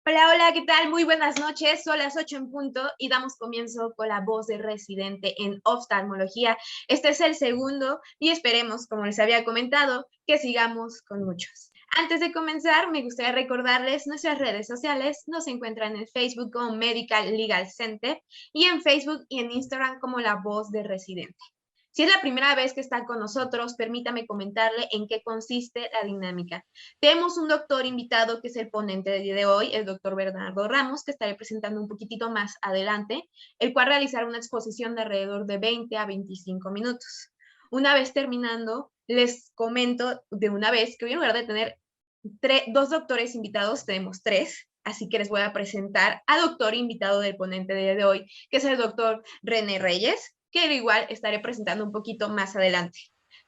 Hola, hola, ¿qué tal? Muy buenas noches. Son las 8 en punto y damos comienzo con la voz de residente en oftalmología. Este es el segundo y esperemos, como les había comentado, que sigamos con muchos. Antes de comenzar, me gustaría recordarles nuestras redes sociales. Nos encuentran en Facebook como Medical Legal Center y en Facebook y en Instagram como La Voz de Residente. Si es la primera vez que está con nosotros, permítame comentarle en qué consiste la dinámica. Tenemos un doctor invitado que es el ponente del día de hoy, el doctor Bernardo Ramos, que estaré presentando un poquitito más adelante, el cual realizará una exposición de alrededor de 20 a 25 minutos. Una vez terminando, les comento de una vez que hoy en lugar de tener dos doctores invitados, tenemos tres. Así que les voy a presentar al doctor invitado del ponente del día de hoy, que es el doctor René Reyes, que igual estaré presentando un poquito más adelante.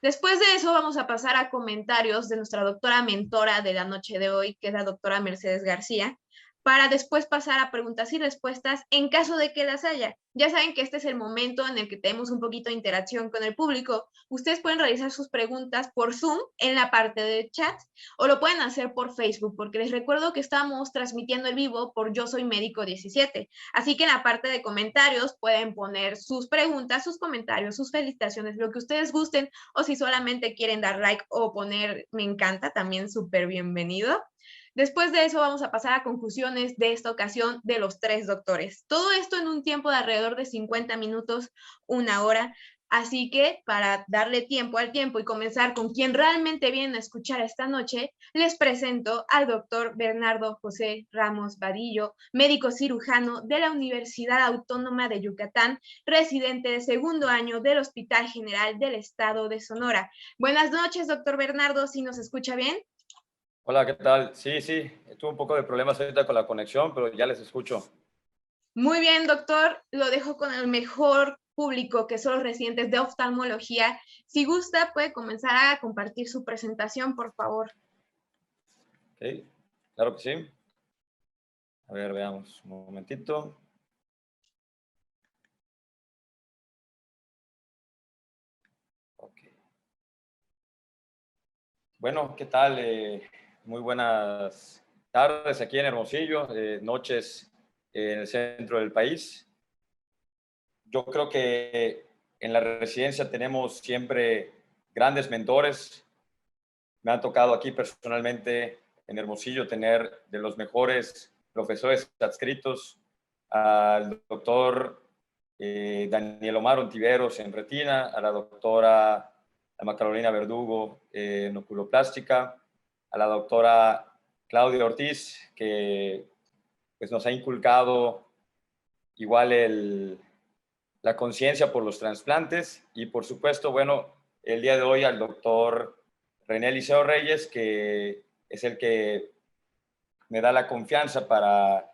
Después de eso vamos a pasar a comentarios de nuestra doctora mentora de la noche de hoy, que es la doctora Mercedes García, para después pasar a preguntas y respuestas en caso de que las haya. Ya saben que este es el momento en el que tenemos un poquito de interacción con el público. Ustedes pueden realizar sus preguntas por Zoom en la parte de chat o lo pueden hacer por Facebook, porque les recuerdo que estamos transmitiendo en vivo por Yo Soy Médico 17. Así que en la parte de comentarios pueden poner sus preguntas, sus comentarios, sus felicitaciones, lo que ustedes gusten, o si solamente quieren dar like o poner me encanta, también súper bienvenido. Después de eso vamos a pasar a conclusiones de esta ocasión de los tres doctores. Todo esto en un tiempo de alrededor de 50 minutos, una hora. Así que para darle tiempo al tiempo y comenzar con quien realmente viene a escuchar esta noche, les presento al doctor Bernardo José Ramos Vadillo, médico cirujano de la Universidad Autónoma de Yucatán, residente de segundo año del Hospital General del Estado de Sonora. Buenas noches, doctor Bernardo, ¿sí nos escucha bien? Hola, ¿qué tal? Sí, sí, tuve un poco de problemas ahorita con la conexión, pero ya les escucho. Muy bien, doctor, lo dejo con el mejor público, que son los residentes de oftalmología. Si gusta, puede comenzar a compartir su presentación, por favor. Ok, claro que sí. A ver, veamos un momentito. Ok. Bueno, ¿qué tal? Muy buenas tardes aquí en Hermosillo, noches en el centro del país. Yo creo que en la residencia tenemos siempre grandes mentores. Me ha tocado aquí personalmente en Hermosillo tener de los mejores profesores adscritos al doctor Daniel Omar Ontiveros en retina, a la doctora Alma Carolina Verdugo en oculoplástica, a la doctora Claudia Ortiz, que pues, nos ha inculcado igual la conciencia por los trasplantes y por supuesto, bueno, el día de hoy al doctor René Liceo Reyes, que es el que me da la confianza para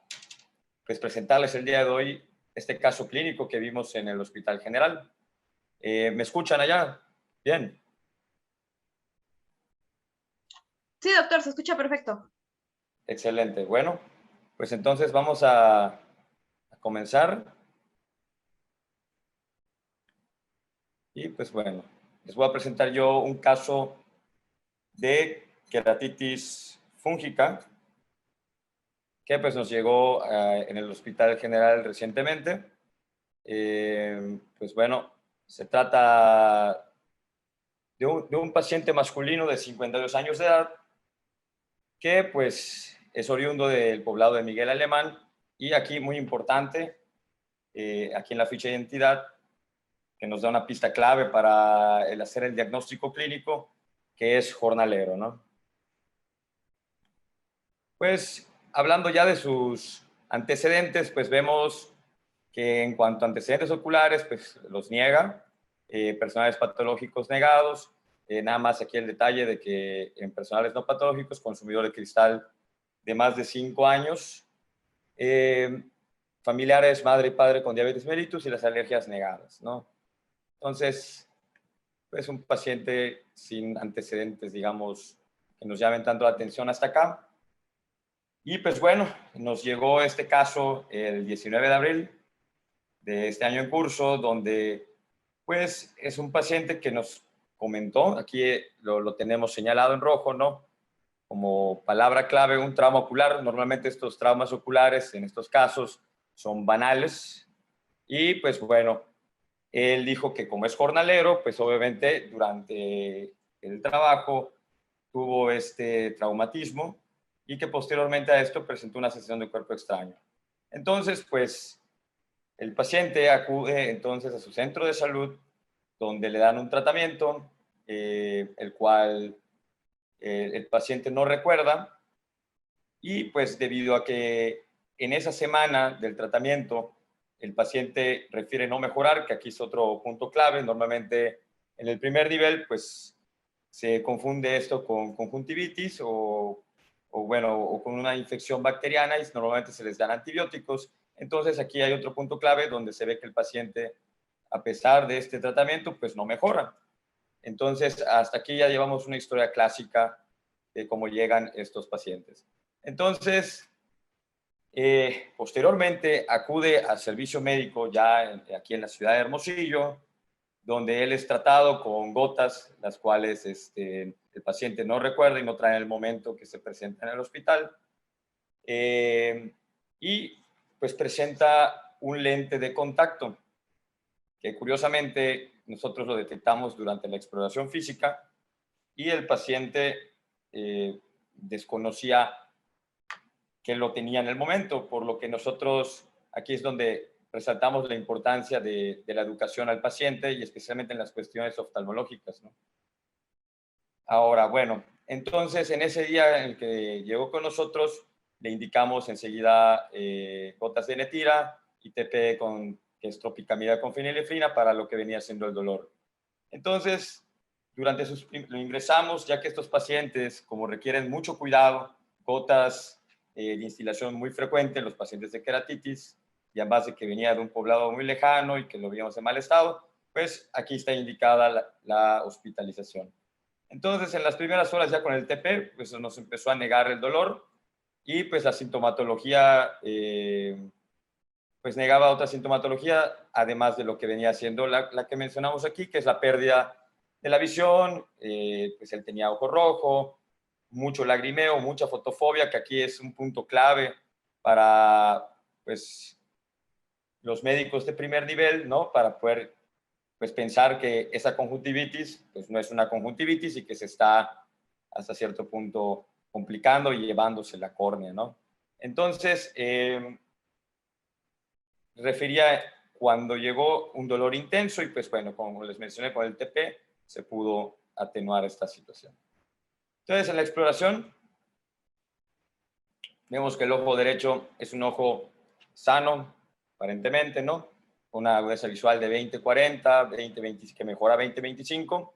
pues, presentarles el día de hoy este caso clínico que vimos en el Hospital General. ¿Me escuchan allá? Bien. Sí, doctor, se escucha perfecto. Excelente. Bueno, pues entonces vamos a comenzar. Y pues bueno, les voy a presentar yo un caso de queratitis fúngica que pues nos llegó en el Hospital General recientemente. Pues bueno, se trata de un paciente masculino de 52 años de edad que pues es oriundo del poblado de Miguel Alemán y aquí muy importante, aquí en la ficha de identidad, que nos da una pista clave para el hacer el diagnóstico clínico, que es jornalero, ¿no? Pues hablando ya de sus antecedentes, pues vemos que en cuanto a antecedentes oculares, pues los niega, personales patológicos negados, nada más aquí el detalle de que en personales no patológicos, consumidor de cristal de más de 5 años, eh, familiares, madre y padre con diabetes mellitus y las alergias negadas, ¿no? Entonces, es un paciente sin antecedentes, digamos, que nos llamen tanto la atención hasta acá. Y pues bueno, nos llegó este caso el 19 de abril de este año en curso, donde pues es un paciente que nos comentó, aquí lo tenemos señalado en rojo, ¿no? como palabra clave un trauma ocular. Normalmente estos traumas oculares en estos casos son banales y pues bueno, él dijo que como es jornalero, pues obviamente durante el trabajo tuvo este traumatismo y que posteriormente a esto presentó una sensación de cuerpo extraño. Entonces, pues el paciente acude entonces a su centro de salud donde le dan un tratamiento, el cual el paciente no recuerda y pues debido a que en esa semana del tratamiento el paciente refiere no mejorar, que aquí es otro punto clave. Normalmente en el primer nivel pues se confunde esto con conjuntivitis o con una infección bacteriana y normalmente se les dan antibióticos. Entonces aquí hay otro punto clave donde se ve que el paciente, a pesar de este tratamiento, pues no mejora. Entonces hasta aquí ya llevamos una historia clásica de cómo llegan estos pacientes. Entonces, posteriormente acude al servicio médico ya aquí en la ciudad de Hermosillo, donde él es tratado con gotas, las cuales el paciente no recuerda y no trae en el momento que se presenta en el hospital. Y pues presenta un lente de contacto, que curiosamente nosotros lo detectamos durante la exploración física y el paciente desconocía que lo tenía en el momento, por lo que nosotros aquí es donde resaltamos la importancia de la educación al paciente y especialmente en las cuestiones oftalmológicas, ¿no? Ahora, bueno, entonces en ese día en el que llegó con nosotros, le indicamos enseguida gotas de netira y TP que es tropicamida con fenilefrina para lo que venía siendo el dolor. Entonces, lo ingresamos, ya que estos pacientes, como requieren mucho cuidado, gotas de instilación muy frecuente, los pacientes de queratitis, y además de que venía de un poblado muy lejano y que lo veíamos en mal estado, pues aquí está indicada la hospitalización. Entonces, en las primeras horas ya con el TP, pues nos empezó a negar el dolor y pues la sintomatología, pues negaba otra sintomatología, además de lo que venía siendo la que mencionamos aquí, que es la pérdida de la visión, pues él tenía ojo rojo, mucho lagrimeo, mucha fotofobia, que aquí es un punto clave para pues los médicos de primer nivel, ¿no? Para poder pues pensar que esa conjuntivitis pues no es una conjuntivitis y que se está hasta cierto punto complicando y llevándose la córnea, ¿no? Entonces, refería cuando llegó un dolor intenso y pues bueno, como les mencioné con el TP, se pudo atenuar esta situación. Entonces, en la exploración, vemos que el ojo derecho es un ojo sano, aparentemente, ¿no? Una agudeza visual de 20-40, 20-20, que mejora 20-25.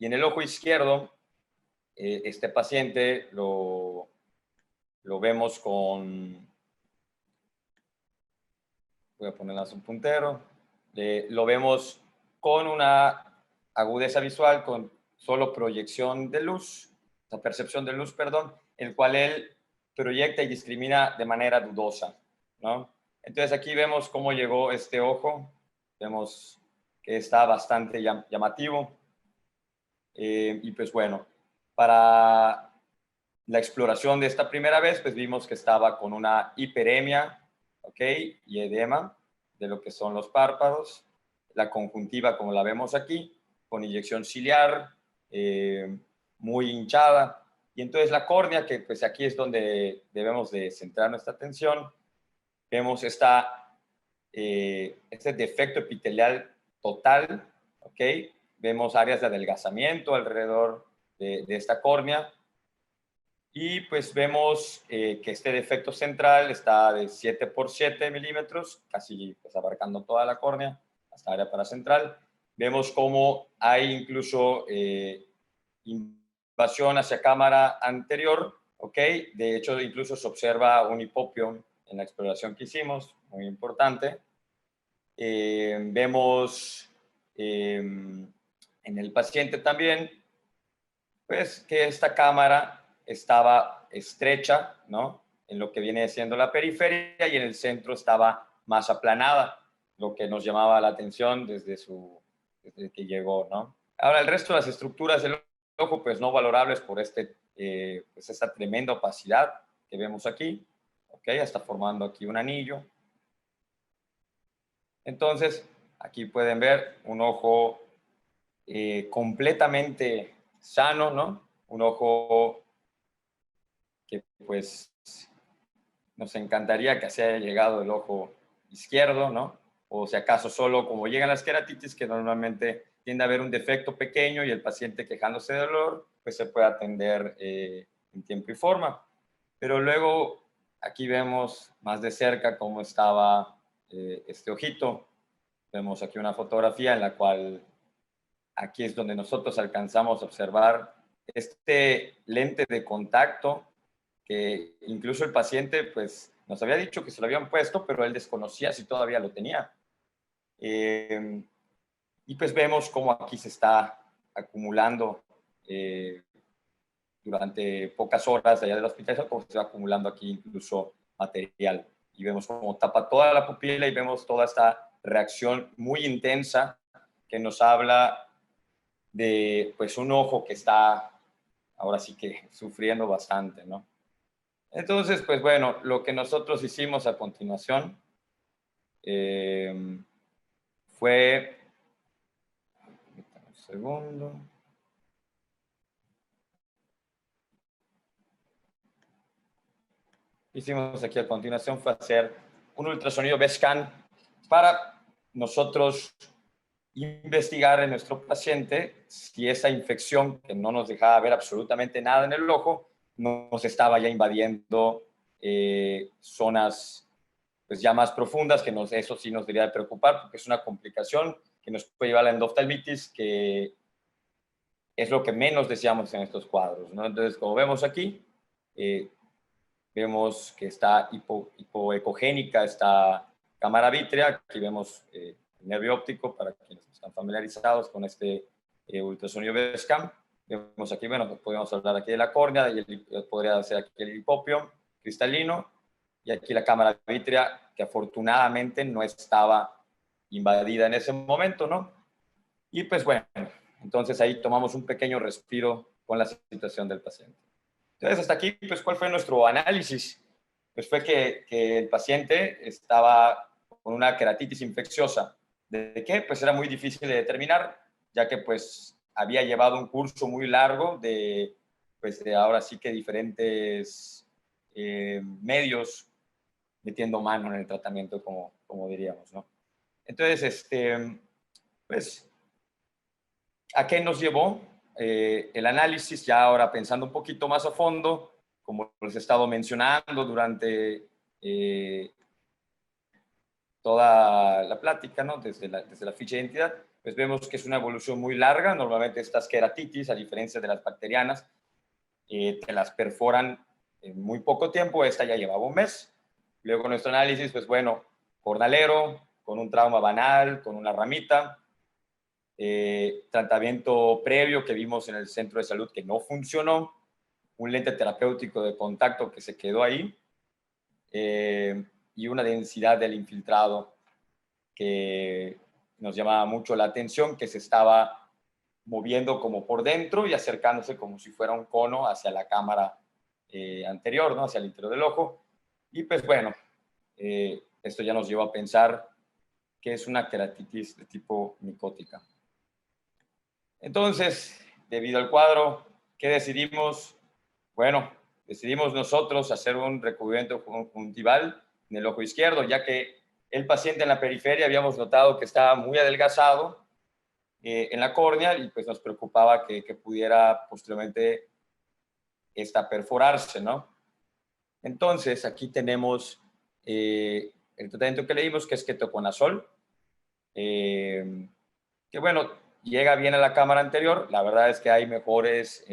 Y en el ojo izquierdo, este paciente lo vemos con, voy a ponerlas un puntero, lo vemos con una agudeza visual con solo proyección de luz, o percepción de luz, perdón, el cual él proyecta y discrimina de manera dudosa, ¿no? Entonces aquí vemos cómo llegó este ojo, vemos que está bastante llamativo, y pues bueno, para la exploración de esta primera vez, pues vimos que estaba con una hiperemia, ¿ok? Y edema de lo que son los párpados, la conjuntiva como la vemos aquí, con inyección ciliar, muy hinchada, y entonces la córnea, que pues aquí es donde debemos de centrar nuestra atención, vemos este defecto epitelial total, ¿ok? Vemos áreas de adelgazamiento alrededor de esta córnea, y pues vemos que este defecto central está de 7 por 7 milímetros, casi pues, abarcando toda la córnea, hasta área paracentral. Vemos cómo hay incluso invasión hacia cámara anterior, ¿ok? De hecho, incluso se observa un hipopio en la exploración que hicimos, muy importante. Vemos en el paciente también, pues que esta cámara estaba estrecha, ¿no? En lo que viene siendo la periferia y en el centro estaba más aplanada, lo que nos llamaba la atención desde que llegó, ¿no? Ahora, el resto de las estructuras del ojo, pues no valorables por este pues esta tremenda opacidad que vemos aquí, ¿ok? Está formando aquí un anillo. Entonces, aquí pueden ver un ojo completamente sano, ¿no? Un ojo que pues nos encantaría que se haya llegado el ojo izquierdo, ¿no? O si acaso solo como llegan las queratitis, que normalmente tiende a haber un defecto pequeño y el paciente quejándose de dolor, pues se puede atender en tiempo y forma. Pero luego aquí vemos más de cerca cómo estaba este ojito. Vemos aquí una fotografía en la cual aquí es donde nosotros alcanzamos a observar este lente de contacto que incluso el paciente pues nos había dicho que se lo habían puesto, pero él desconocía si todavía lo tenía. Y pues vemos cómo aquí se está acumulando durante pocas horas allá del hospital, cómo se va acumulando aquí incluso material. Y vemos cómo tapa toda la pupila y vemos toda esta reacción muy intensa que nos habla de pues un ojo que está ahora sí que sufriendo bastante, ¿no? Entonces, pues bueno, lo que nosotros hicimos a continuación fue, un segundo, hicimos aquí a continuación fue hacer un ultrasonido B-scan para nosotros investigar en nuestro paciente si esa infección que no nos dejaba ver absolutamente nada en el ojo nos estaba ya invadiendo zonas pues ya más profundas, que eso sí nos debería de preocupar, porque es una complicación que nos puede llevar a la endoftalmitis, que es lo que menos deseamos en estos cuadros, ¿no? Entonces, como vemos aquí, vemos que está hipoecogénica esta cámara vítrea. Aquí vemos el nervio óptico, para quienes están familiarizados con este ultrasonido B-scan. Vemos aquí, bueno, podemos hablar aquí de la córnea, y podría ser aquí el hipopio cristalino, y aquí la cámara vítrea, que afortunadamente no estaba invadida en ese momento, ¿no? Y pues bueno, entonces ahí tomamos un pequeño respiro con la situación del paciente. Entonces, hasta aquí, pues, ¿cuál fue nuestro análisis? Pues fue que el paciente estaba con una queratitis infecciosa. ¿De qué? Pues era muy difícil de determinar, ya que pues había llevado un curso muy largo de, pues, de ahora sí que diferentes medios metiendo mano en el tratamiento, como diríamos, ¿no? Entonces, pues, ¿a qué nos llevó el análisis? Ya ahora pensando un poquito más a fondo, como les he estado mencionando durante toda la plática, ¿no? Desde la ficha de identidad, pues vemos que es una evolución muy larga. Normalmente estas queratitis, a diferencia de las bacterianas, te las perforan en muy poco tiempo. Esta ya llevaba un mes. Luego nuestro análisis, pues bueno, jornalero, con un trauma banal, con una ramita, tratamiento previo que vimos en el centro de salud que no funcionó, un lente terapéutico de contacto que se quedó ahí, y una densidad del infiltrado que nos llamaba mucho la atención, que se estaba moviendo como por dentro y acercándose como si fuera un cono hacia la cámara anterior, ¿no? Hacia el interior del ojo. Y pues bueno, esto ya nos llevó a pensar que es una queratitis de tipo micótica. Entonces, debido al cuadro, ¿qué decidimos? Bueno, decidimos nosotros hacer un recubrimiento conjuntival en el ojo izquierdo, ya que el paciente en la periferia habíamos notado que estaba muy adelgazado en la córnea, y pues nos preocupaba que pudiera posteriormente perforarse, ¿no? Entonces, aquí tenemos el tratamiento que le dimos, que es ketoconazol, que bueno, llega bien a la cámara anterior. La verdad es que hay mejores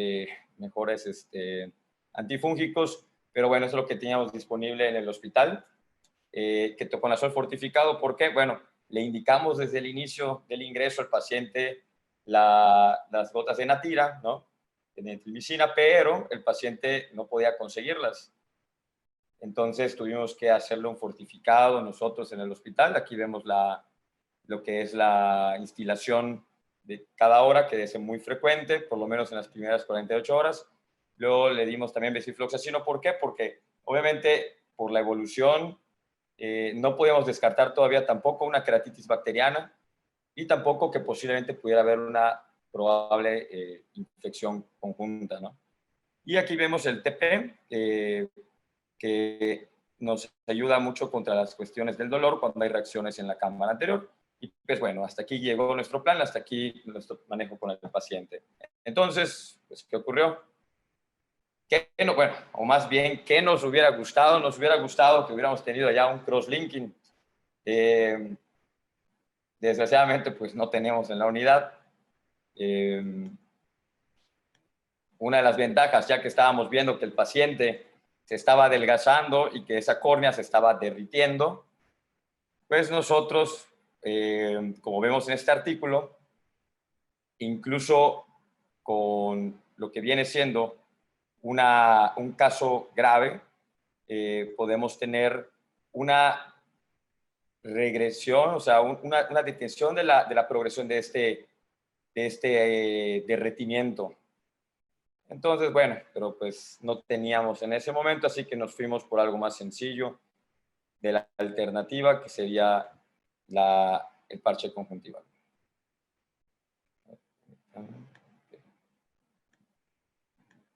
antifúngicos, pero bueno, eso es lo que teníamos disponible en el hospital. Ketoconazol fortificado, ¿por qué? Bueno, le indicamos desde el inicio del ingreso al paciente las gotas de natira, ¿no? De nitromicina, pero el paciente no podía conseguirlas. Entonces tuvimos que hacerlo un fortificado nosotros en el hospital. Aquí vemos lo que es la instilación de cada hora, que es muy frecuente, por lo menos en las primeras 48 horas. luego le dimos también venlafaxine. ¿Por qué? Porque obviamente por la evolución no podíamos descartar todavía tampoco una queratitis bacteriana y tampoco que posiblemente pudiera haber una probable infección conjunta, ¿no? Y aquí vemos el TP, que nos ayuda mucho contra las cuestiones del dolor cuando hay reacciones en la cámara anterior. Y pues bueno, hasta aquí llegó nuestro plan, hasta aquí nuestro manejo con el paciente. Entonces, pues, ¿qué ocurrió? Bueno, o más bien, ¿qué nos hubiera gustado? Nos hubiera gustado que hubiéramos tenido ya un cross-linking. Desgraciadamente, pues no tenemos en la unidad. Una de las ventajas, ya que estábamos viendo que el paciente se estaba adelgazando y que esa córnea se estaba derritiendo, pues nosotros, como vemos en este artículo, incluso con lo que viene siendo un caso grave, podemos tener una regresión, o sea, una detención de la progresión de este derretimiento. Entonces, bueno, pero pues no teníamos en ese momento, así que nos fuimos por algo más sencillo de la alternativa, que sería el parche conjuntival.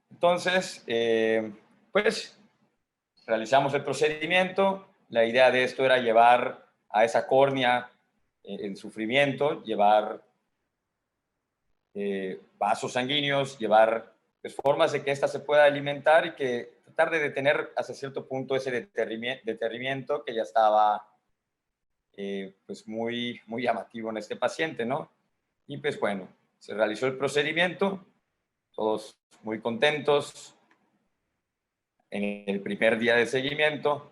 Entonces, pues realizamos el procedimiento. La idea de esto era llevar a esa córnea en sufrimiento, llevar vasos sanguíneos, llevar pues, formas de que ésta se pueda alimentar y que tratar de detener hasta cierto punto ese deterrimiento que ya estaba pues muy llamativo en este paciente, ¿no? Y pues bueno, se realizó el procedimiento, todos muy contentos. En el primer día de seguimiento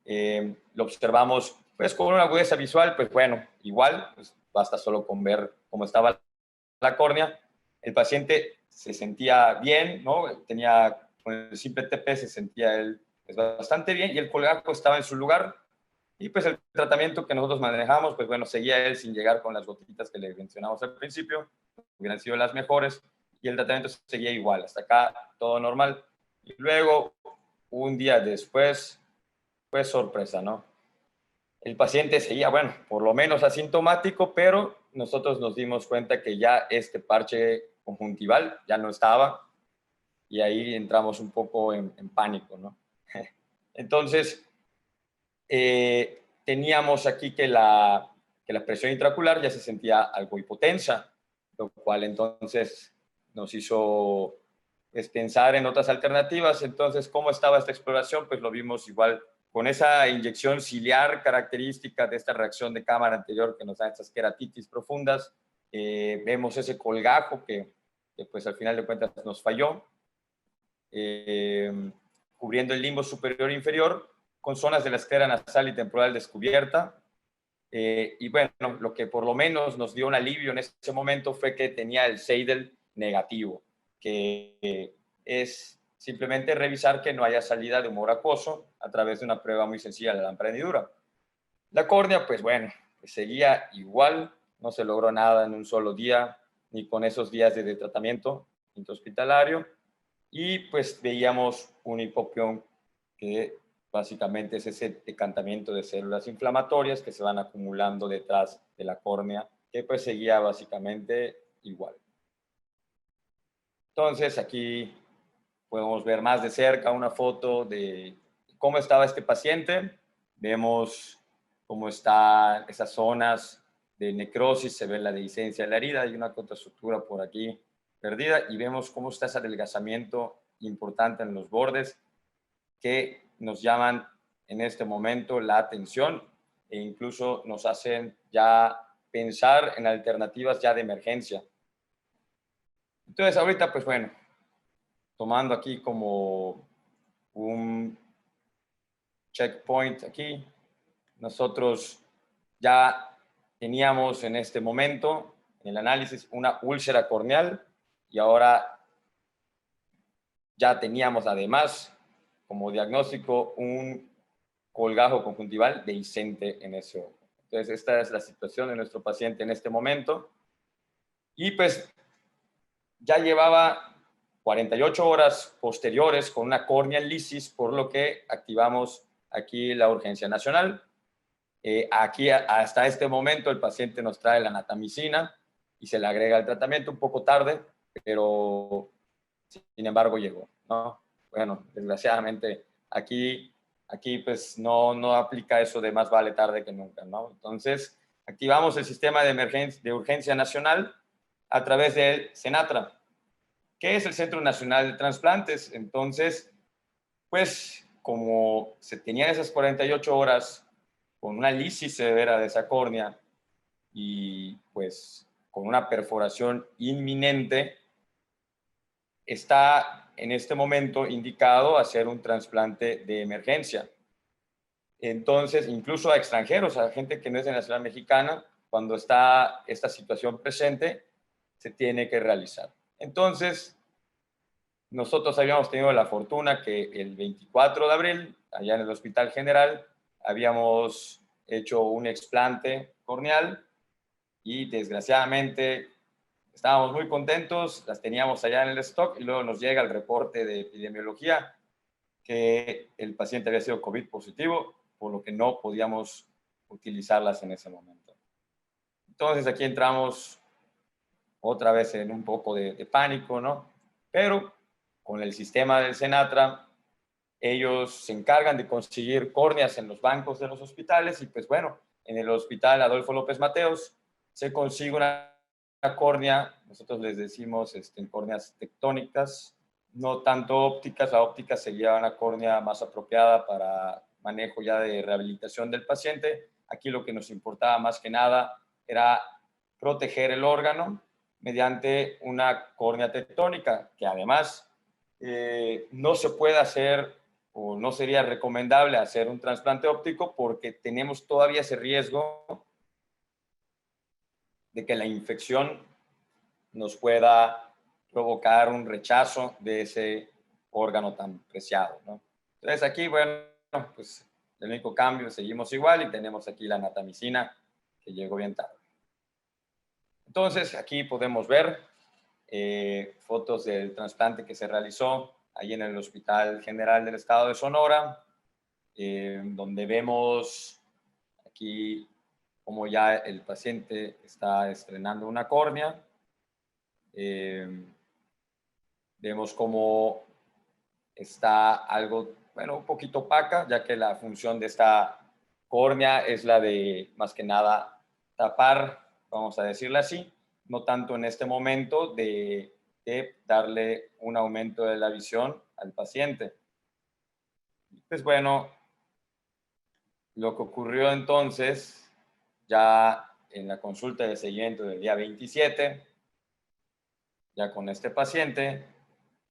lo observamos pues con una agudeza visual, pues bueno, igual, pues basta solo con ver cómo estaba la córnea. El paciente se sentía bien, ¿no? Con el simple TP se sentía él pues, bastante bien y el colgajo estaba en su lugar. Y pues el tratamiento que nosotros manejamos, pues bueno, seguía él sin llegar con las gotitas que le mencionamos al principio, hubieran sido las mejores, y el tratamiento seguía igual, hasta acá todo normal. Y luego, un día después, pues sorpresa, ¿no? El paciente seguía, bueno, por lo menos asintomático, pero nosotros nos dimos cuenta que ya este parche conjuntival ya no estaba, y ahí entramos un poco en pánico, ¿no? Entonces, teníamos aquí que la presión intraocular ya se sentía algo hipotensa, lo cual entonces nos hizo pues, pensar en otras alternativas. Entonces, ¿cómo estaba esta exploración? Pues lo vimos igual con esa inyección ciliar característica de esta reacción de cámara anterior que nos da estas queratitis profundas. Vemos ese colgajo que pues al final de cuentas nos falló, cubriendo el limbo superior e inferior, con zonas de la esclera nasal y temporal descubierta. Y bueno, lo que por lo menos nos dio un alivio en ese momento fue que tenía el Seidel negativo, que es simplemente revisar que no haya salida de humor acuoso a través de una prueba muy sencilla de la lámpara hendidura. La córnea, pues bueno, pues seguía igual, no se logró nada en un solo día, ni con esos días de tratamiento intrahospitalario, y pues veíamos un hipopión que básicamente es ese decantamiento de células inflamatorias que se van acumulando detrás de la córnea, que pues seguía básicamente igual. Entonces aquí podemos ver más de cerca una foto de cómo estaba este paciente. Vemos cómo están esas zonas de necrosis, se ve la dehiscencia de la herida, hay una contraestructura por aquí perdida y vemos cómo está ese adelgazamiento importante en los bordes que nos llaman en este momento la atención e incluso nos hacen ya pensar en alternativas ya de emergencia. Entonces ahorita pues bueno, tomando aquí como un checkpoint aquí, nosotros ya teníamos en este momento en el análisis una úlcera corneal y ahora ya teníamos además como diagnóstico un colgajo conjuntival dehiscente en ese ojo. Entonces esta es la situación de nuestro paciente en este momento y pues ya llevaba 48 horas posteriores con una córnea en lisis, por lo que activamos aquí la urgencia nacional. Aquí hasta este momento el paciente nos trae la natamicina y se le agrega el tratamiento un poco tarde, pero sin embargo llegó, ¿no? Bueno, desgraciadamente aquí pues no aplica eso de más vale tarde que nunca, ¿no? Entonces activamos el sistema de urgencia nacional a través del Senatra, que es el Centro Nacional de Trasplantes. Entonces, pues como se tenían esas 48 horas con una lisis severa de esa córnea y pues con una perforación inminente, está en este momento indicado hacer un trasplante de emergencia. Entonces, incluso a extranjeros, a gente que no es de nacionalidad mexicana, cuando está esta situación presente, se tiene que realizar. Entonces, nosotros habíamos tenido la fortuna que el 24 de abril, allá en el Hospital General, habíamos hecho un explante corneal y desgraciadamente estábamos muy contentos, las teníamos allá en el stock y luego nos llega el reporte de epidemiología que el paciente había sido COVID positivo, por lo que no podíamos utilizarlas en ese momento. Entonces aquí entramos otra vez en un poco de pánico, ¿no? Pero con el sistema del Senatra, ellos se encargan de conseguir córneas en los bancos de los hospitales y pues bueno, en el hospital Adolfo López Mateos se consigue una córnea, nosotros les decimos córneas tectónicas, no tanto ópticas, la óptica sería una córnea más apropiada para manejo ya de rehabilitación del paciente. Aquí lo que nos importaba más que nada era proteger el órgano mediante una córnea tectónica, que además no se puede hacer o no sería recomendable hacer un trasplante óptico porque tenemos todavía ese riesgo de que la infección nos pueda provocar un rechazo de ese órgano tan preciado, ¿no? Entonces aquí, bueno, pues el único cambio, seguimos igual y tenemos aquí la natamicina que llegó bien tarde. Entonces aquí podemos ver fotos del trasplante que se realizó ahí en el Hospital General del Estado de Sonora, donde vemos aquí como ya el paciente está estrenando una córnea. Vemos cómo está algo, bueno, un poquito opaca, ya que la función de esta córnea es la de, más que nada, tapar, vamos a decirle así, no tanto en este momento de darle un aumento de la visión al paciente. Pues bueno, lo que ocurrió entonces, ya en la consulta de seguimiento del día 27, ya con este paciente,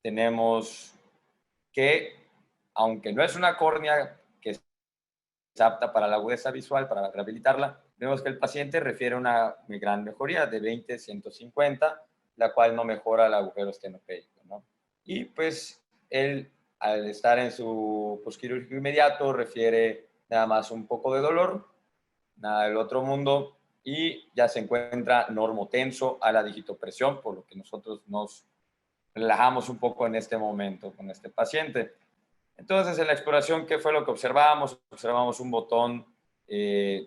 tenemos que, aunque no es una córnea que es apta para la agudeza visual, para rehabilitarla, vemos que el paciente refiere a una muy gran mejoría de 20-150, la cual no mejora el agujero estenopédico, ¿no? Y pues él, al estar en su posquirúrgico inmediato, refiere nada más un poco de dolor, nada del otro mundo, y ya se encuentra normotenso a la digitopresión, por lo que nosotros nos relajamos un poco en este momento con este paciente. Entonces, en la exploración, ¿qué fue lo que observamos? Observamos un botón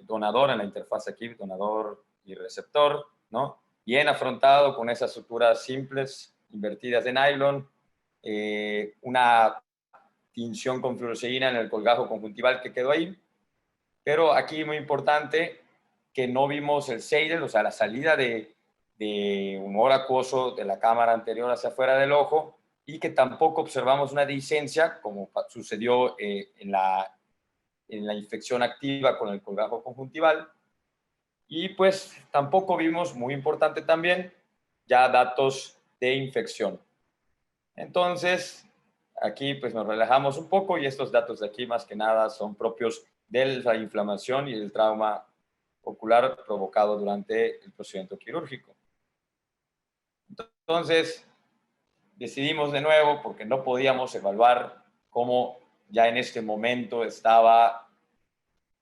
donador en la interfaz aquí, donador y receptor, ¿no? Bien afrontado con esas suturas simples, invertidas de nylon, una tinción con fluoresceína en el colgajo conjuntival que quedó ahí. Pero aquí muy importante que no vimos el seidel, o sea, la salida de humor acuoso de la cámara anterior hacia afuera del ojo, y que tampoco observamos una dehiscencia, como sucedió en la infección activa con el colgajo conjuntival. Y pues tampoco vimos, muy importante también, ya datos de infección. Entonces, aquí pues nos relajamos un poco y estos datos de aquí más que nada son propios de la inflamación y el trauma ocular provocado durante el procedimiento quirúrgico. Entonces, decidimos de nuevo, porque no podíamos evaluar cómo ya en este momento estaba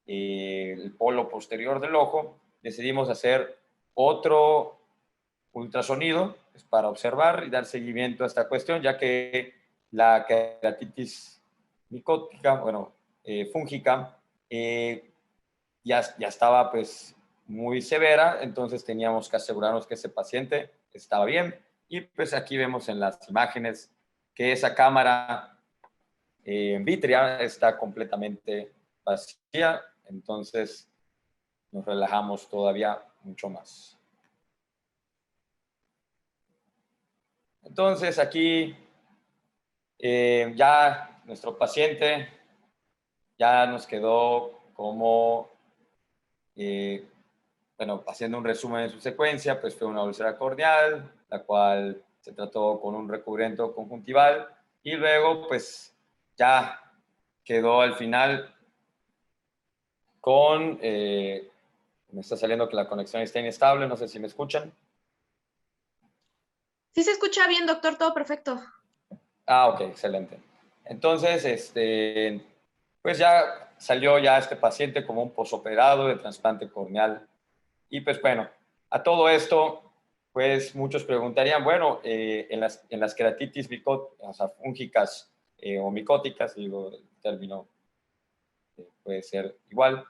el polo posterior del ojo, decidimos hacer otro ultrasonido pues, para observar y dar seguimiento a esta cuestión, ya que la queratitis micótica, bueno, fúngica, ya estaba pues muy severa, entonces teníamos que asegurarnos que ese paciente estaba bien. Y pues aquí vemos en las imágenes que esa cámara vítrea está completamente vacía, entonces nos relajamos todavía mucho más. Entonces aquí ya nuestro paciente ya nos quedó como, bueno, haciendo un resumen de su secuencia, pues fue una úlcera corneal, la cual se trató con un recubrimiento conjuntival y luego pues ya quedó al final con, me está saliendo que la conexión está inestable, no sé si me escuchan. Sí se escucha bien, doctor, todo perfecto. Ah, ok, excelente. Entonces, pues ya salió ya este paciente como un posoperado de trasplante corneal. Y pues bueno, a todo esto, pues muchos preguntarían, bueno, en las queratitis o sea, fúngicas o micóticas, digo, el término puede ser igual,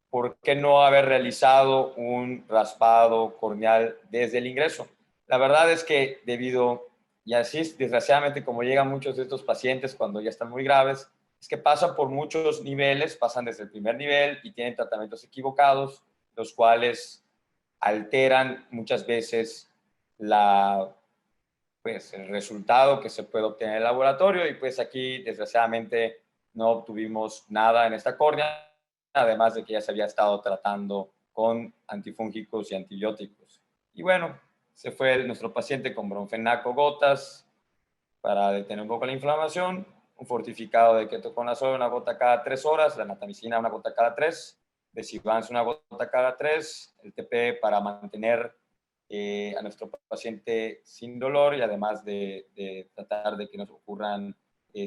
¿por qué no haber realizado un raspado corneal desde el ingreso? La verdad es que debido, y así desgraciadamente como llegan muchos de estos pacientes cuando ya están muy graves, es que pasan por muchos niveles, pasan desde el primer nivel y tienen tratamientos equivocados, los cuales alteran muchas veces pues, el resultado que se puede obtener en el laboratorio y pues aquí desgraciadamente no obtuvimos nada en esta córnea, además de que ya se había estado tratando con antifúngicos y antibióticos. Y bueno, se fue nuestro paciente con bromfenaco gotas para detener un poco la inflamación, un fortificado de ketoconazol una gota cada 3 horas, la natamicina una gota cada 3, Desivans una gota cada 3, el TP para mantener a nuestro paciente sin dolor y además de tratar de que no ocurran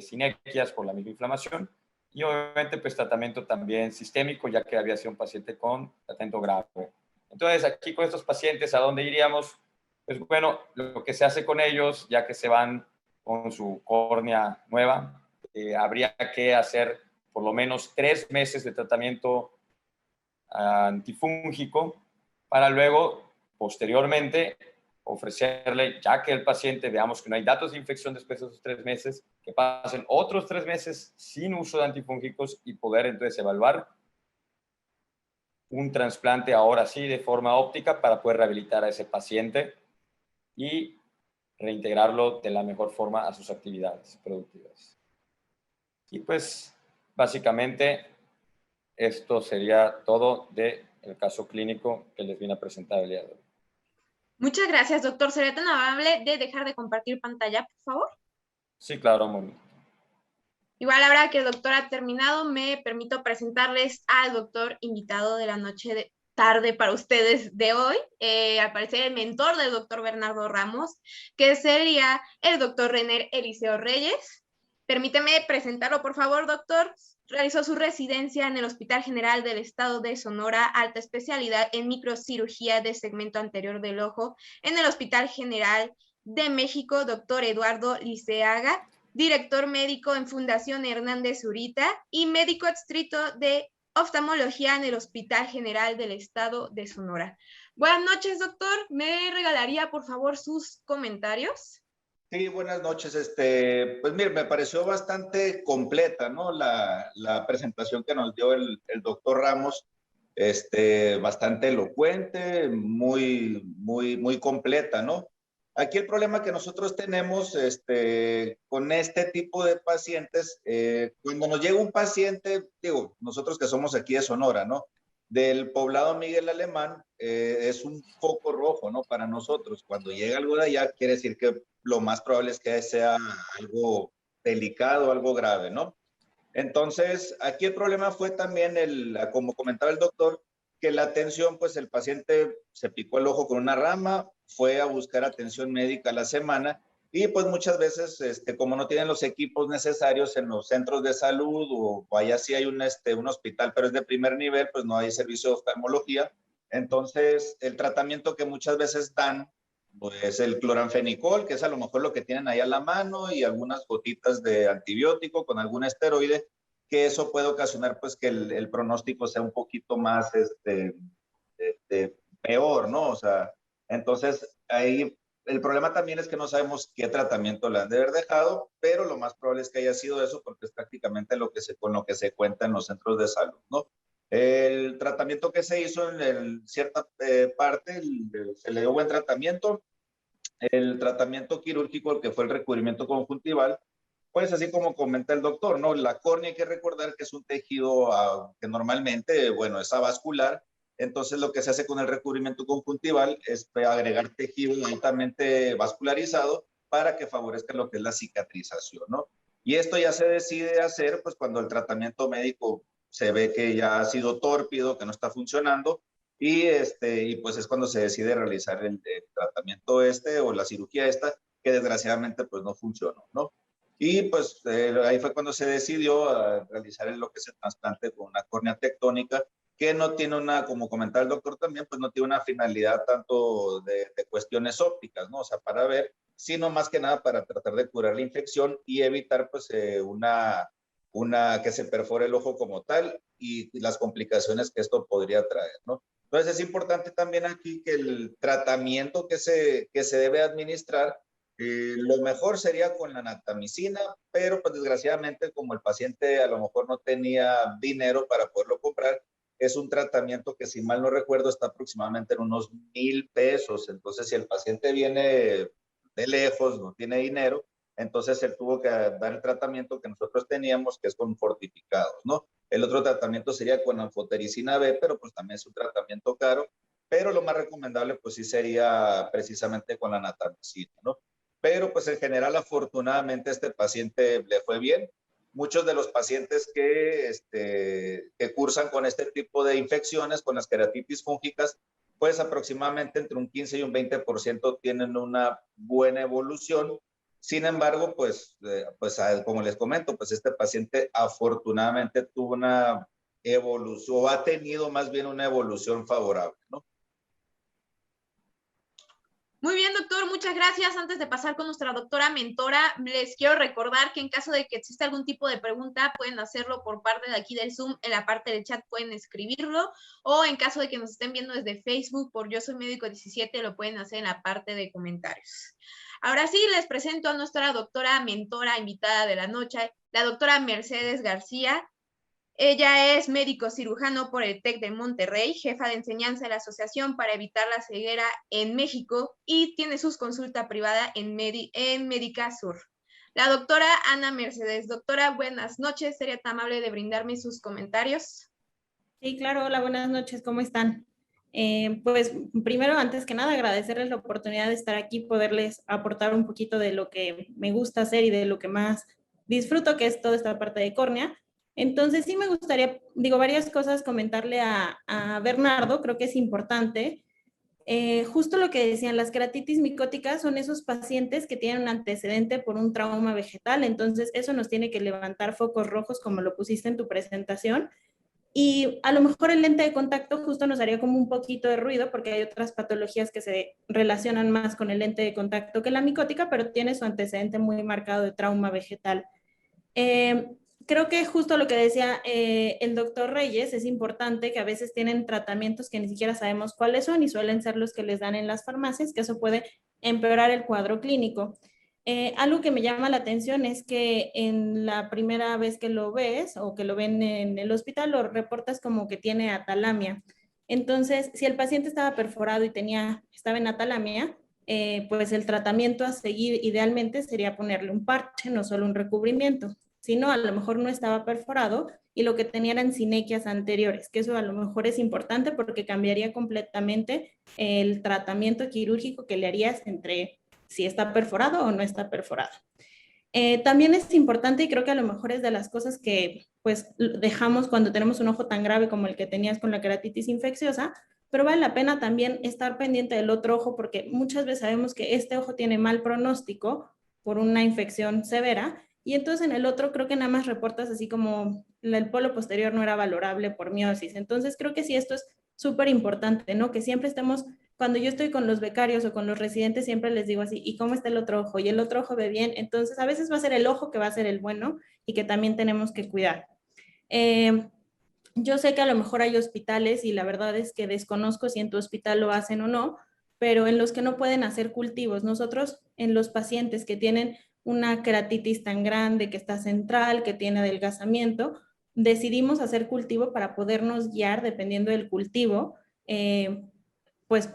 sinergias por la misma inflamación. Y obviamente pues tratamiento también sistémico, ya que había sido un paciente con tratamiento grave. Entonces aquí con estos pacientes, ¿a dónde iríamos? Pues bueno, lo que se hace con ellos, ya que se van con su córnea nueva, habría que hacer por lo menos 3 meses de tratamiento antifúngico para luego, posteriormente, ofrecerle, ya que el paciente veamos que no hay datos de infección después de esos 3 meses, que pasen otros 3 meses sin uso de antifúngicos y poder entonces evaluar un trasplante ahora sí de forma óptica para poder rehabilitar a ese paciente y reintegrarlo de la mejor forma a sus actividades productivas. Y pues básicamente esto sería todo del caso clínico que les vine a presentar el día de hoy. Muchas gracias, doctor. ¿Sería tan amable de dejar de compartir pantalla, por favor? Sí, claro, un momento. Igual ahora que el doctor ha terminado, me permito presentarles al doctor invitado de la noche de tarde para ustedes de hoy, al parecer el mentor del doctor Bernardo Ramos, que sería el doctor René Eliseo Reyes. Permíteme presentarlo, por favor, doctor. Realizó su residencia en el Hospital General del Estado de Sonora, alta especialidad en microcirugía de segmento anterior del ojo, en el Hospital General de México, doctor Eduardo Liceaga, director médico en Fundación Hernández Zurita y médico adscrito de oftalmología en el Hospital General del Estado de Sonora. Buenas noches, doctor. ¿Me regalaría, por favor, sus comentarios? Sí, buenas noches. Pues mire, me pareció bastante completa, ¿no? La presentación que nos dio el doctor Ramos, bastante elocuente, muy completa, ¿no? Aquí el problema que nosotros tenemos, con este tipo de pacientes, cuando nos llega un paciente, digo, nosotros que somos aquí de Sonora, ¿no? Del poblado Miguel Alemán, es un foco rojo, ¿no? Para nosotros. Cuando llega algo de allá, quiere decir que lo más probable es que sea algo delicado, algo grave, ¿no? Entonces, aquí el problema fue también, como comentaba el doctor, que la atención, pues el paciente se picó el ojo con una rama, fue a buscar atención médica a la semana y pues muchas veces, como no tienen los equipos necesarios en los centros de salud o allá sí hay un hospital, pero es de primer nivel, pues no hay servicio de oftalmología. Entonces, el tratamiento que muchas veces dan pues el cloranfenicol, que es a lo mejor lo que tienen ahí a la mano, y algunas gotitas de antibiótico con algún esteroide, que eso puede ocasionar pues que el pronóstico sea un poquito más peor, ¿no? O sea, entonces ahí el problema también es que no sabemos qué tratamiento le han de haber dejado, pero lo más probable es que haya sido eso porque es prácticamente con lo que se cuenta en los centros de salud, ¿no? El tratamiento que se hizo en cierta parte, se le dio buen tratamiento. El tratamiento quirúrgico, el que fue el recubrimiento conjuntival, pues así como comenta el doctor, ¿no? La córnea hay que recordar que es un tejido que normalmente, bueno, es avascular. Entonces lo que se hace con el recubrimiento conjuntival es agregar tejido altamente vascularizado para que favorezca lo que es la cicatrización, ¿no? Y esto ya se decide hacer pues cuando el tratamiento médico se ve que ya ha sido tórpido, que no está funcionando, y pues es cuando se decide realizar el tratamiento o la cirugía que desgraciadamente pues no funcionó, ¿no? Y pues ahí fue cuando se decidió realizar lo que es el trasplante con una córnea tectónica, que no tiene como comentaba el doctor también, pues no tiene una finalidad tanto de cuestiones ópticas, ¿no? O sea, para ver, sino más que nada para tratar de curar la infección y evitar pues que se perfore el ojo como tal y las complicaciones que esto podría traer, ¿no? Entonces es importante también aquí que el tratamiento que se debe administrar, lo mejor sería con la natamicina, pero pues desgraciadamente como el paciente a lo mejor no tenía dinero para poderlo comprar, es un tratamiento que si mal no recuerdo está aproximadamente en unos 1,000 pesos. Entonces si el paciente viene de lejos, no tiene dinero, entonces él tuvo que dar el tratamiento que nosotros teníamos, que es con fortificados, ¿no? El otro tratamiento sería con anfotericina B, pero pues también es un tratamiento caro, pero lo más recomendable pues sí sería precisamente con la natamicina, ¿no? Pero pues en general afortunadamente a este paciente le fue bien. Muchos de los pacientes que cursan con este tipo de infecciones, con las queratitis fúngicas, pues aproximadamente entre un 15 y un 20% tienen una buena evolución. Sin embargo, como les comento, pues este paciente afortunadamente tuvo una evolución, o ha tenido más bien una evolución favorable, ¿no? Muy bien, doctor, muchas gracias. Antes de pasar con nuestra doctora mentora, les quiero recordar que en caso de que exista algún tipo de pregunta, pueden hacerlo por parte de aquí del Zoom, en la parte del chat pueden escribirlo, o en caso de que nos estén viendo desde Facebook por Yo Soy Médico 17, lo pueden hacer en la parte de comentarios. Ahora sí, les presento a nuestra doctora mentora invitada de la noche, la doctora Mercedes García. Ella es médico cirujano por el TEC de Monterrey, jefa de enseñanza de la Asociación para Evitar la Ceguera en México y tiene sus consultas privadas en Médica Sur. La doctora Ana Mercedes. Doctora, buenas noches. ¿Sería tan amable de brindarme sus comentarios? Sí, claro. Hola, buenas noches. ¿Cómo están? Pues primero, antes que nada, agradecerles la oportunidad de estar aquí, poderles aportar un poquito de lo que me gusta hacer y de lo que más disfruto, que es toda esta parte de córnea. Entonces, sí me gustaría, varias cosas comentarle a Bernardo, creo que es importante. Justo lo que decían, las queratitis micóticas son esos pacientes que tienen un antecedente por un trauma vegetal, entonces eso nos tiene que levantar focos rojos como lo pusiste en tu presentación. Y a lo mejor el lente de contacto justo nos haría como un poquito de ruido porque hay otras patologías que se relacionan más con el lente de contacto que la micótica, pero tiene su antecedente muy marcado de trauma vegetal. Creo que justo lo que decía el doctor Reyes, es importante que a veces tienen tratamientos que ni siquiera sabemos cuáles son y suelen ser los que les dan en las farmacias, que eso puede empeorar el cuadro clínico. Algo que me llama la atención es que en la primera vez que lo ves o que lo ven en el hospital, lo reportas como que tiene atalamia. Entonces, si el paciente estaba perforado y estaba en atalamia, pues el tratamiento a seguir idealmente sería ponerle un parche, no solo un recubrimiento. Si no, a lo mejor no estaba perforado y lo que tenía eran sinequias anteriores, que eso a lo mejor es importante porque cambiaría completamente el tratamiento quirúrgico que le harías entre si está perforado o no está perforado. También es importante y creo que a lo mejor es de las cosas que pues dejamos cuando tenemos un ojo tan grave como el que tenías con la queratitis infecciosa, pero vale la pena también estar pendiente del otro ojo porque muchas veces sabemos que este ojo tiene mal pronóstico por una infección severa y entonces en el otro creo que nada más reportas así como el polo posterior no era valorable por miosis. Entonces creo que sí, esto es súper importante, ¿no? Que siempre estemos cuando yo estoy con los becarios o con los residentes, siempre les digo así, ¿y cómo está el otro ojo? Y el otro ojo ve bien. Entonces, a veces va a ser el ojo que va a ser el bueno y que también tenemos que cuidar. Yo sé que a lo mejor hay hospitales y la verdad es que desconozco si en tu hospital lo hacen o no, pero en los que no pueden hacer cultivos. Nosotros, en los pacientes que tienen una queratitis tan grande, que está central, que tiene adelgazamiento, decidimos hacer cultivo para podernos guiar, dependiendo del cultivo, pues,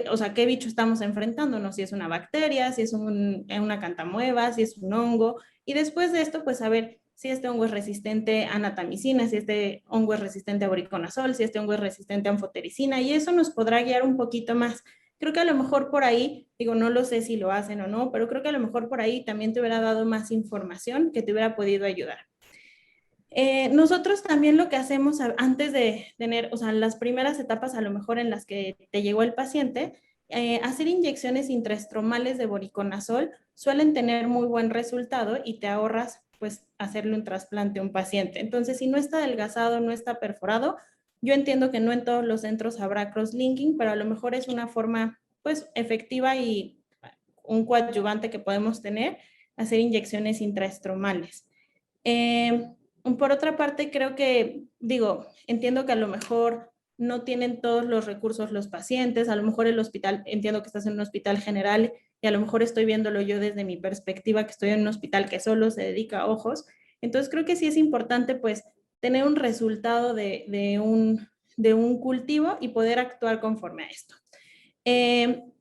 o sea, qué bicho estamos enfrentándonos, si es una bacteria, si es una cantamueva, si es un hongo, y después de esto, pues, saber si este hongo es resistente a natamicina, si este hongo es resistente a voriconazol, si este hongo es resistente a anfotericina, y eso nos podrá guiar un poquito más. Creo que a lo mejor por ahí, digo, no lo sé si lo hacen o no, pero creo que a lo mejor por ahí también te hubiera dado más información que te hubiera podido ayudar. Nosotros también lo que hacemos antes de tener, o sea, las primeras etapas a lo mejor en las que te llegó el paciente, hacer inyecciones intraestromales de voriconazol suelen tener muy buen resultado y te ahorras pues hacerle un trasplante a un paciente. Entonces, si no está adelgazado, no está perforado, yo entiendo que no en todos los centros habrá crosslinking, pero a lo mejor es una forma pues efectiva y un coadyuvante que podemos tener, hacer inyecciones intraestromales. Por otra parte, creo que, digo, entiendo que a lo mejor no tienen todos los recursos los pacientes, a lo mejor el hospital, entiendo que estás en un hospital general y a lo mejor estoy viéndolo yo desde mi perspectiva, que estoy en un hospital que solo se dedica a ojos. Entonces creo que sí es importante pues tener un resultado de un cultivo y poder actuar conforme a esto.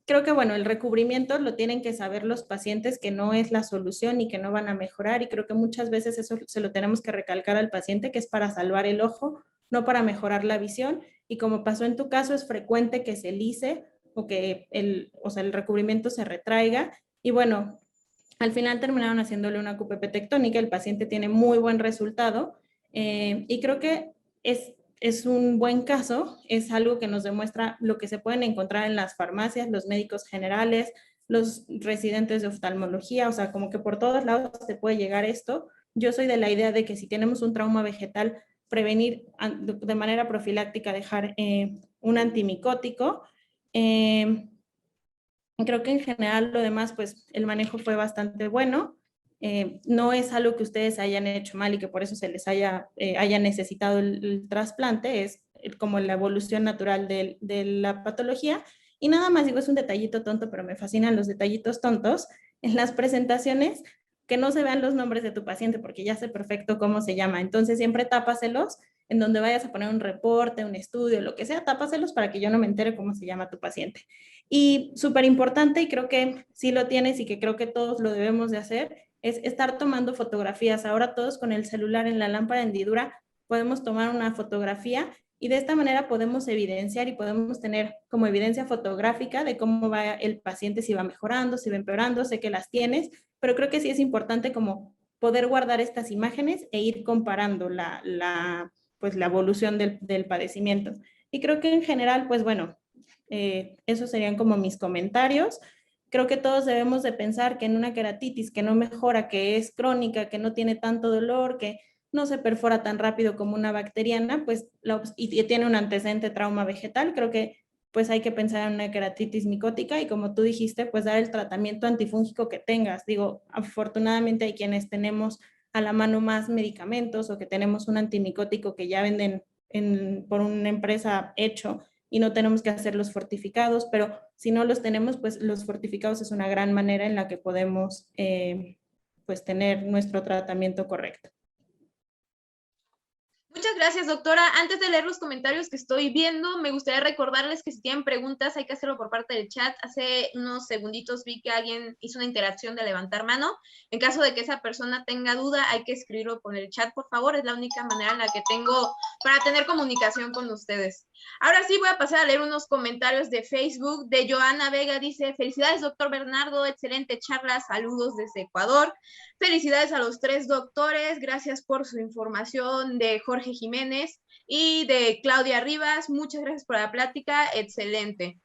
Creo que, bueno, el recubrimiento lo tienen que saber los pacientes que no es la solución y que no van a mejorar, y creo que muchas veces eso se lo tenemos que recalcar al paciente, que es para salvar el ojo, no para mejorar la visión, y como pasó en tu caso, es frecuente que se lise o que el recubrimiento se retraiga, y bueno, al final terminaron haciéndole una cupepetectónica, el paciente tiene muy buen resultado, y creo que es un buen caso, es algo que nos demuestra lo que se pueden encontrar en las farmacias, los médicos generales, los residentes de oftalmología, o sea, como que por todos lados se puede llegar esto. Yo soy de la idea de que si tenemos un trauma vegetal, prevenir de manera profiláctica, dejar un antimicótico. Creo que en general lo demás, pues el manejo fue bastante bueno. No es algo que ustedes hayan hecho mal y que por eso se les haya necesitado el trasplante, es como la evolución natural de la patología. Y nada más, digo, es un detallito tonto, pero me fascinan los detallitos tontos. En las presentaciones, que no se vean los nombres de tu paciente, porque ya sé perfecto cómo se llama. Entonces siempre tápaselos, en donde vayas a poner un reporte, un estudio, lo que sea, tápaselos para que yo no me entere cómo se llama tu paciente. Y súper importante, y creo que sí lo tienes y que creo que todos lo debemos de hacer, es estar tomando fotografías. Ahora todos con el celular en la lámpara de hendidura podemos tomar una fotografía y de esta manera podemos evidenciar y podemos tener como evidencia fotográfica de cómo va el paciente, si va mejorando, si va empeorando. Sé que las tienes, pero creo que sí es importante como poder guardar estas imágenes e ir comparando pues la evolución del padecimiento. Y creo que en general, pues bueno, esos serían como mis comentarios. Creo que todos debemos de pensar que en una queratitis que no mejora, que es crónica, que no tiene tanto dolor, que no se perfora tan rápido como una bacteriana, pues y tiene un antecedente trauma vegetal, creo que pues hay que pensar en una queratitis micótica y como tú dijiste, pues dar el tratamiento antifúngico que tengas. Digo, afortunadamente hay quienes tenemos a la mano más medicamentos o que tenemos un antimicótico que ya venden por una empresa hecho y no tenemos que hacer los fortificados, pero si no los tenemos, pues los fortificados es una gran manera en la que podemos pues tener nuestro tratamiento correcto. Muchas gracias, doctora. Antes de leer los comentarios que estoy viendo, me gustaría recordarles que si tienen preguntas hay que hacerlo por parte del chat. Hace unos segunditos vi que alguien hizo una interacción de levantar mano. En caso de que esa persona tenga duda, hay que escribirlo con el chat, por favor. Es la única manera en la que tengo para tener comunicación con ustedes. Ahora sí voy a pasar a leer unos comentarios de Facebook. De Joana Vega dice: felicidades, doctor Bernardo, excelente charla, saludos desde Ecuador. Felicidades a los 3 doctores, gracias por su información. De Jorge Jiménez y de Claudia Rivas, muchas gracias por la plática, excelente.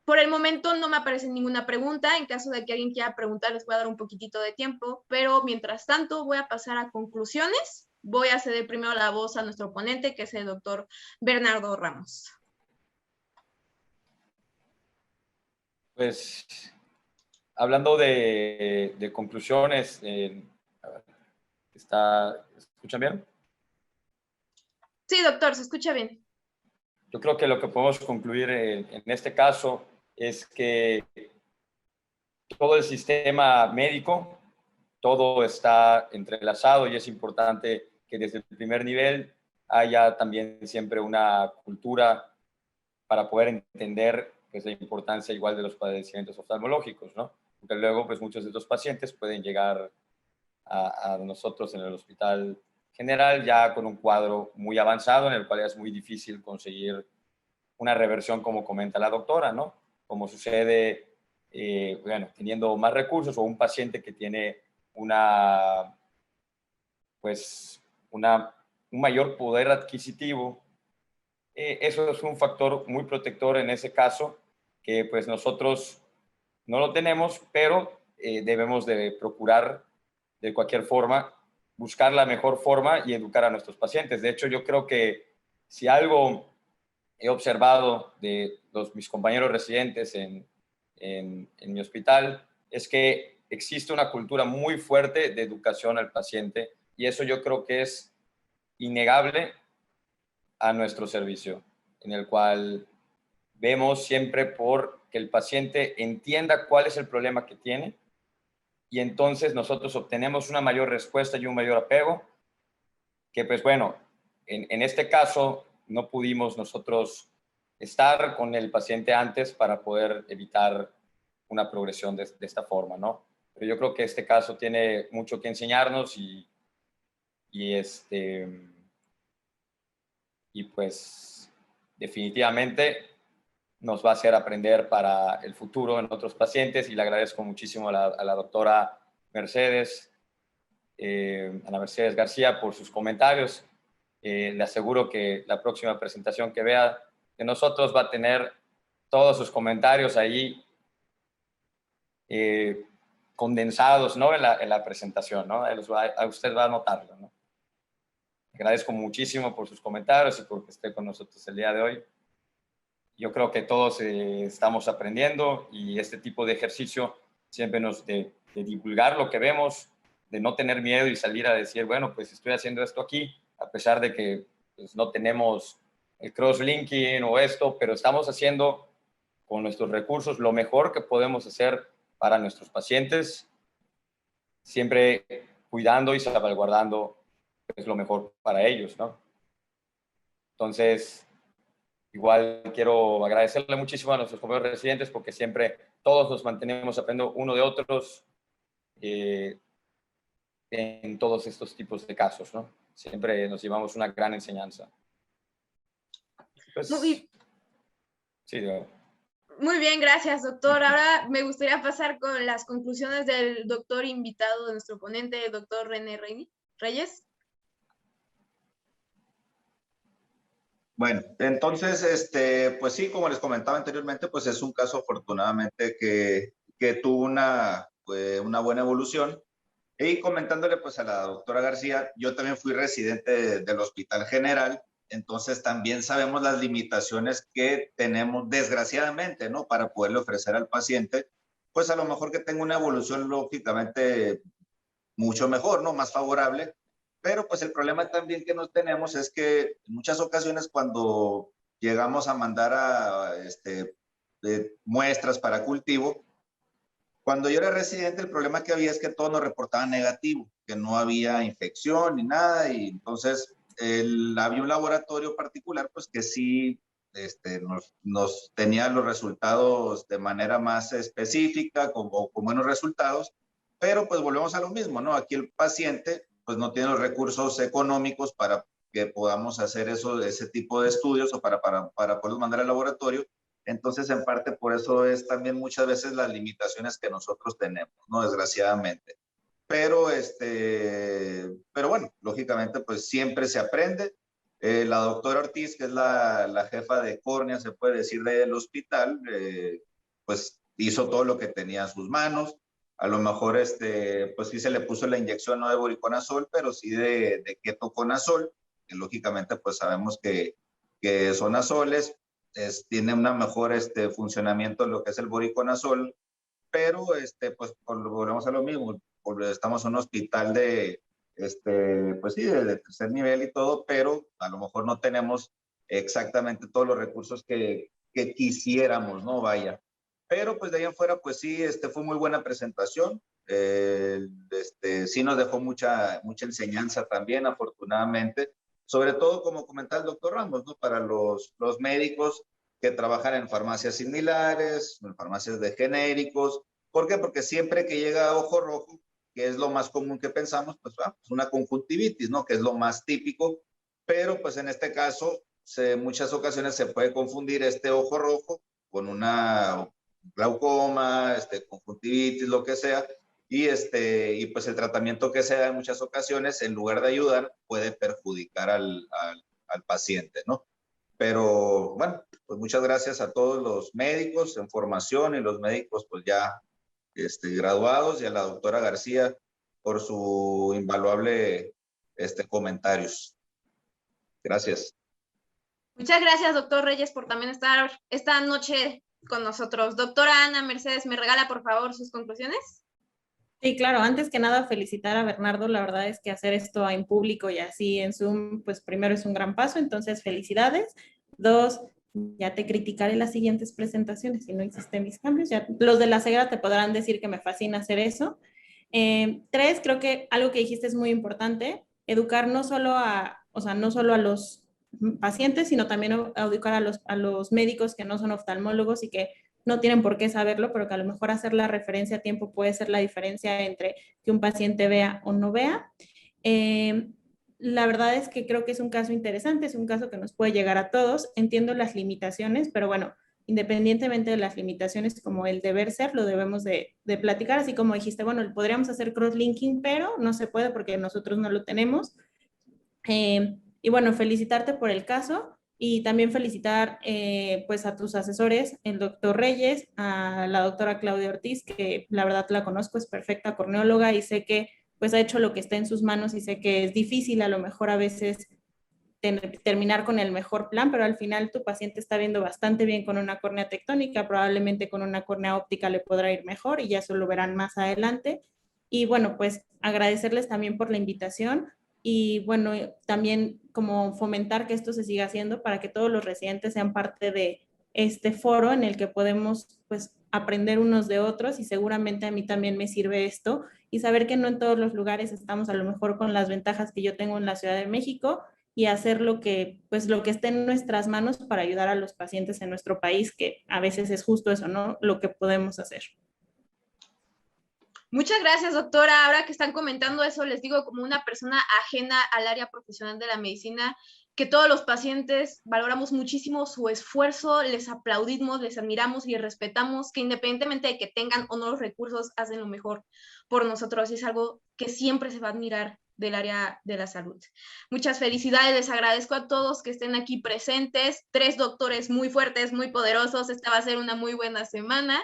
Por el momento no me aparece ninguna pregunta, en caso de que alguien quiera preguntar les voy a dar un poquitito de tiempo, pero mientras tanto voy a pasar a conclusiones. Voy a ceder primero la voz a nuestro ponente, que es el doctor Bernardo Ramos. Pues, hablando de conclusiones, a ver, ¿escuchan bien? Sí, doctor, se escucha bien. Yo creo que lo que podemos concluir en este caso es que todo el sistema médico, todo está entrelazado y es importante que desde el primer nivel haya también siempre una cultura para poder entender pues, la importancia igual de los padecimientos oftalmológicos, ¿no? Porque luego pues muchos de estos pacientes pueden llegar a nosotros en el hospital general ya con un cuadro muy avanzado en el cual es muy difícil conseguir una reversión como comenta la doctora, ¿no? Como sucede, bueno, teniendo más recursos o un paciente que tiene una, pues, un mayor poder adquisitivo. Eso es un factor muy protector en ese caso, que pues nosotros no lo tenemos, pero debemos de procurar de cualquier forma buscar la mejor forma y educar a nuestros pacientes. De hecho, yo creo que si algo he observado de mis compañeros residentes en mi hospital es que existe una cultura muy fuerte de educación al paciente y eso yo creo que es innegable a nuestro servicio, en el cual vemos siempre por que el paciente entienda cuál es el problema que tiene y entonces nosotros obtenemos una mayor respuesta y un mayor apego, que pues bueno, en este caso no pudimos nosotros estar con el paciente antes para poder evitar una progresión de esta forma, ¿no? Pero yo creo que este caso tiene mucho que enseñarnos y pues definitivamente nos va a hacer aprender para el futuro en otros pacientes y le agradezco muchísimo a la doctora Mercedes, Ana Mercedes García, por sus comentarios. Le aseguro que la próxima presentación que vea de nosotros va a tener todos sus comentarios ahí condensados, ¿no? En la presentación, ¿no? Usted va a notarlo, ¿no? Agradezco muchísimo por sus comentarios y por que esté con nosotros el día de hoy. Yo creo que todos estamos aprendiendo y este tipo de ejercicio siempre nos de divulgar lo que vemos, de no tener miedo y salir a decir, bueno, pues estoy haciendo esto aquí, a pesar de que pues, no tenemos el cross-linking o esto, pero estamos haciendo con nuestros recursos lo mejor que podemos hacer para nuestros pacientes, siempre cuidando y salvaguardando pues, lo mejor para ellos, ¿no? Entonces, igual quiero agradecerle muchísimo a nuestros compañeros residentes porque siempre todos nos mantenemos aprendiendo uno de otros en todos estos tipos de casos, ¿no? Siempre nos llevamos una gran enseñanza. Pues, sí, muy bien, gracias, doctor. Ahora me gustaría pasar con las conclusiones del doctor invitado de nuestro ponente, el doctor René Reyes. Bueno, entonces, pues sí, como les comentaba anteriormente, pues es un caso afortunadamente que tuvo una buena evolución. Y comentándole pues a la doctora García, yo también fui residente del Hospital General, entonces también sabemos las limitaciones que tenemos desgraciadamente, ¿no? Para poderle ofrecer al paciente, pues a lo mejor que tenga una evolución lógicamente mucho mejor, ¿no? Más favorable. Pero pues el problema también que nos tenemos es que en muchas ocasiones cuando llegamos a mandar muestras para cultivo, cuando yo era residente, el problema que había es que todos nos reportaban negativo, que no había infección ni nada, y entonces había un laboratorio particular, pues que sí nos tenía los resultados de manera más específica, con buenos resultados, pero pues volvemos a lo mismo, ¿no? Aquí el paciente pues no tiene los recursos económicos para que podamos hacer ese tipo de estudios o para poderlos mandar al laboratorio. Entonces, en parte, por eso es también muchas veces las limitaciones que nosotros tenemos, ¿no? Desgraciadamente. Pero bueno, lógicamente, pues siempre se aprende. La doctora Ortiz, que es la jefa de córnea, se puede decir, del hospital, pues hizo todo lo que tenía en sus manos. A lo mejor, pues sí se le puso la inyección no de voriconazol, pero sí de ketoconazol, que lógicamente, pues sabemos que son azoles. tiene una mejor funcionamiento en lo que es el voriconazol, pero pues volvemos a lo mismo, estamos en un hospital de, pues sí, de tercer nivel y todo, pero a lo mejor no tenemos exactamente todos los recursos que quisiéramos, ¿no? Vaya. Pero pues de ahí en fuera, pues sí, fue muy buena presentación. Sí nos dejó mucha enseñanza también, afortunadamente. Sobre todo, como comentaba el doctor Ramos, ¿no? Para los médicos que trabajan en farmacias similares, en farmacias de genéricos. ¿Por qué? Porque siempre que llega ojo rojo, que es lo más común que pensamos, pues una conjuntivitis, ¿no? Que es lo más típico. Pero pues en este caso, muchas ocasiones se puede confundir este ojo rojo con una glaucoma, conjuntivitis, lo que sea, y pues el tratamiento que se da en muchas ocasiones, en lugar de ayudar, puede perjudicar al paciente, ¿no? Pero bueno, pues muchas gracias a todos los médicos en formación y los médicos pues ya graduados, y a la doctora García por su invaluable comentarios. Gracias. Muchas gracias, doctor Reyes, por también estar esta noche con nosotros. Doctora Ana Mercedes, ¿me regala por favor sus conclusiones? Sí, claro, antes que nada felicitar a Bernardo, la verdad es que hacer esto en público y así en Zoom, pues primero es un gran paso, entonces felicidades. 2, ya te criticaré las siguientes presentaciones si no existen mis cambios, ya los de la Cegra te podrán decir que me fascina hacer eso. 3, creo que algo que dijiste es muy importante, educar no solo no solo a los pacientes, sino también a educar a los médicos que no son oftalmólogos y que no tienen por qué saberlo, pero que a lo mejor hacer la referencia a tiempo puede ser la diferencia entre que un paciente vea o no vea. La verdad es que creo que es un caso interesante, es un caso que nos puede llegar a todos. Entiendo las limitaciones, pero bueno, independientemente de las limitaciones como el deber ser, lo debemos de platicar, así como dijiste, bueno, podríamos hacer cross-linking, pero no se puede porque nosotros no lo tenemos. Y bueno, felicitarte por el caso y también felicitar pues a tus asesores, el doctor Reyes, a la doctora Claudia Ortiz, que la verdad la conozco, es perfecta corneóloga y sé que pues ha hecho lo que está en sus manos y sé que es difícil a lo mejor a veces terminar con el mejor plan, pero al final tu paciente está viendo bastante bien con una córnea tectónica, probablemente con una córnea óptica le podrá ir mejor y ya eso lo verán más adelante. Y bueno, pues agradecerles también por la invitación y bueno, también como fomentar que esto se siga haciendo para que todos los residentes sean parte de este foro en el que podemos pues aprender unos de otros y seguramente a mí también me sirve esto y saber que no en todos los lugares estamos a lo mejor con las ventajas que yo tengo en la Ciudad de México y hacer lo que esté en nuestras manos para ayudar a los pacientes en nuestro país, que a veces es justo eso, ¿no? Lo que podemos hacer. Muchas gracias, doctora. Ahora que están comentando eso, les digo como una persona ajena al área profesional de la medicina, que todos los pacientes valoramos muchísimo su esfuerzo, les aplaudimos, les admiramos y respetamos, que independientemente de que tengan o no los recursos, hacen lo mejor por nosotros. Y es algo que siempre se va a admirar del área de la salud. Muchas felicidades, les agradezco a todos que estén aquí presentes. 3 doctores muy fuertes, muy poderosos. Esta va a ser una muy buena semana.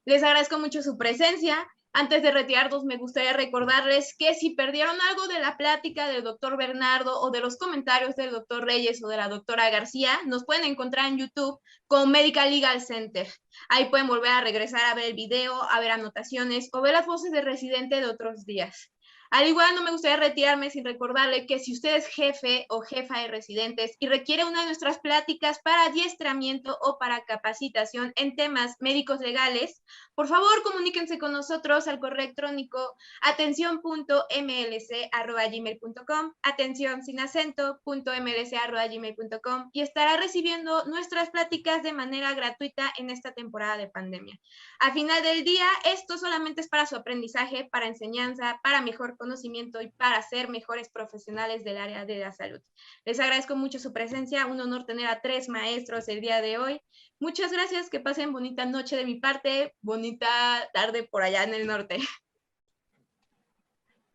Les agradezco mucho su presencia. Antes de retirarnos, me gustaría recordarles que si perdieron algo de la plática del doctor Bernardo o de los comentarios del doctor Reyes o de la doctora García, nos pueden encontrar en YouTube con Medical Legal Center. Ahí pueden volver a regresar a ver el video, a ver anotaciones o ver las voces de residente de otros días. Al igual, no me gustaría retirarme sin recordarle que si usted es jefe o jefa de residentes y requiere una de nuestras pláticas para adiestramiento o para capacitación en temas médicos legales, por favor, comuníquense con nosotros al correo electrónico atención.mlc@gmail.com, atención sin acento.mlc@gmail.com y estará recibiendo nuestras pláticas de manera gratuita en esta temporada de pandemia. Al final del día, esto solamente es para su aprendizaje, para enseñanza, para mejor conocimiento y para ser mejores profesionales del área de la salud. Les agradezco mucho su presencia, un honor tener a 3 maestros el día de hoy. Muchas gracias, que pasen bonita noche de mi parte, bonita tarde por allá en el norte.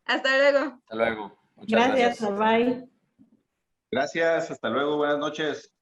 Hasta luego. Hasta luego. Muchas Gracias, bye. Gracias, hasta luego, buenas noches.